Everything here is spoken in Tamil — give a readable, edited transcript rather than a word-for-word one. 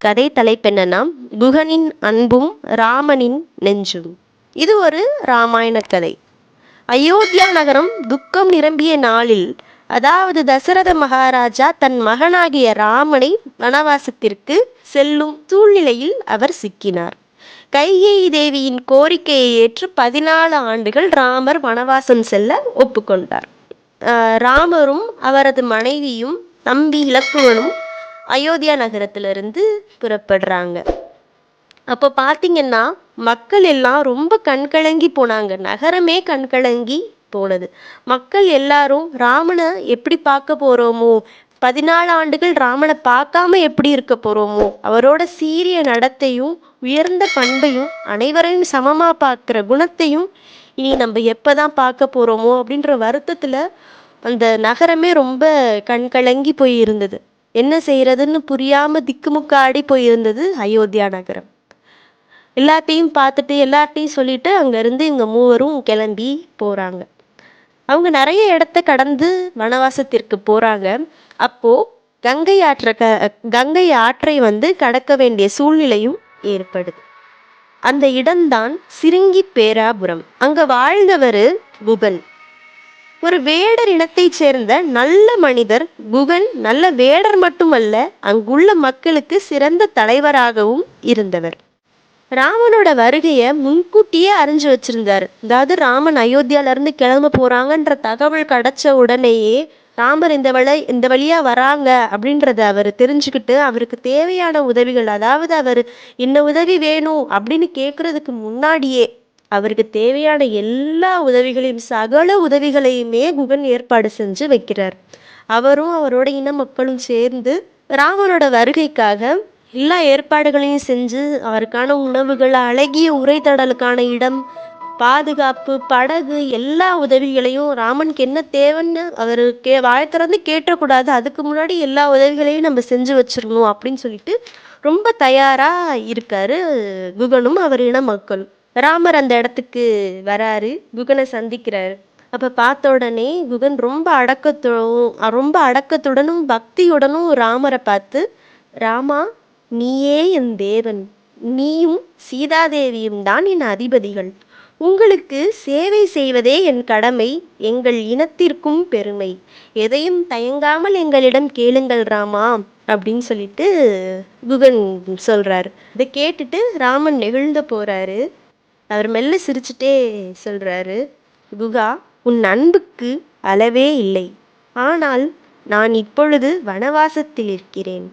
கதை தலைப்பென்னன்னா குகனின் அன்பும் ராமனின் நெஞ்சும். இது ஒரு ராமாயண கதை. அயோத்தியா நகரம் துக்கம் நிரம்பிய நாளில், அதாவது தசரத மகாராஜா தன் மகனாகிய ராமனை வனவாசத்திற்கு செல்லும் சூழ்நிலையில் அவர் சிக்கினார். கைகேயி தேவியின் கோரிக்கையை ஏற்று 14 ஆண்டுகள் ராமர் வனவாசம் செல்ல ஒப்புக்கொண்டார். ராமரும் அவரது மனைவியும் தம்பி இலக்குவனும் அயோத்தியா நகரத்திலிருந்து புறப்படுறாங்க. அப்போ பார்த்தீங்கன்னா மக்கள் எல்லாம் ரொம்ப கண்கலங்கி போனாங்க. நகரமே கண்கலங்கி போனது. மக்கள் எல்லாரும் ராமனை எப்படி பார்க்க போறோமோ, 14 ஆண்டுகள் ராமனை பார்க்காம எப்படி இருக்க போறோமோ, அவரோட சீரிய நடத்தையும் உயர்ந்த பண்பையும் அனைவரையும் சமமா பார்க்குற குணத்தையும் இனி நம்ம எப்பதான் பார்க்க போறோமோ அப்படின்ற வருத்தத்துல அந்த நகரமே ரொம்ப கண்கலங்கி போய் இருந்தது. என்ன செய்யறதுன்னு புரியாம திக்குமுக்காடி போயிருந்தது அயோத்தியா நகரம். எல்லாத்தையும் பார்த்துட்டு எல்லாத்தையும் சொல்லிட்டு அங்கேருந்து இவங்க மூவரும் கிளம்பி போகிறாங்க. அவங்க நிறைய இடத்த கடந்து வனவாசத்திற்கு போகிறாங்க. அப்போது கங்கை ஆற்றை கடக்க வேண்டிய சூழ்நிலையும் ஏற்படுது. அந்த இடம்தான் சிருங்கி பேராபுரம். அங்கே வாழ்ந்தவர் குகன். ஒரு வேடர் இனத்தைச் சேர்ந்த நல்ல மனிதர் குகன். நல்ல வேடர் மட்டுமல்ல, அங்குள்ள மக்களுக்கு சிறந்த தலைவராகவும் இருந்தவர். ராமனோட வருகையை முன்கூட்டியே அறிஞ்சு வச்சிருந்தாரு. அதாவது ராமன் அயோத்தியாவிலேருந்து கிளம்ப போறாங்கன்ற தகவல் கிடைச்ச உடனேயே ராமர் இந்த வழியா வராங்க அப்படின்றத அவர் தெரிஞ்சுக்கிட்டு அவருக்கு தேவையான உதவிகள், அதாவது அவர் என்ன உதவி வேணும் அப்படின்னு கேட்கறதுக்கு முன்னாடியே அவருக்கு தேவையான எல்லா உதவிகளையும் சகல உதவிகளையுமே குகன் ஏற்பாடு செஞ்சு வைக்கிறார். அவரும் அவரோட இன மக்களும் சேர்ந்து ராமனோட வருகைக்காக எல்லா ஏற்பாடுகளையும் செஞ்சு அவருக்கான உணவுகள், அழகிய உரைத்தடலுக்கான இடம், பாதுகாப்பு, படகு, எல்லா உதவிகளையும் ராமனுக்கு என்ன தேவைன்னு அவர் வாய் திறந்து கேட்டக்கூடாது. அதுக்கு முன்னாடி எல்லா உதவிகளையும் நம்ம செஞ்சு வச்சிடணும் அப்படின்னு சொல்லிட்டு ரொம்ப தயாரா இருக்காரு குகனும் அவர் இன மக்களும். ராமர் அந்த இடத்துக்கு வராரு, குகனை சந்திக்கிறாரு. அப்ப பார்த்த உடனே குகன் ரொம்ப அடக்கத்துடனும் பக்தியுடனும் ராமரை பார்த்து, ராமா, நீயே என் தேவன், நீயும் சீதாதேவியும் தான் என் அதிபதிகள். உங்களுக்கு சேவை செய்வதே என் கடமை, எங்கள் இனத்திற்கும் பெருமை. எதையும் தயங்காமல் எங்களிடம் கேளுங்கள் ராமா அப்படின்னு சொல்லிட்டு குகன் சொல்றாரு. இதை கேட்டுட்டு ராமன் நெகிழ்ந்து போறாரு. அவர் மெல்ல சிரிச்சுட்டே சொல்றாரு, குகா, உன் அன்புக்கு அளவே இல்லை. ஆனால் நான் இப்பொழுது வனவாசத்தில் இருக்கிறேன்.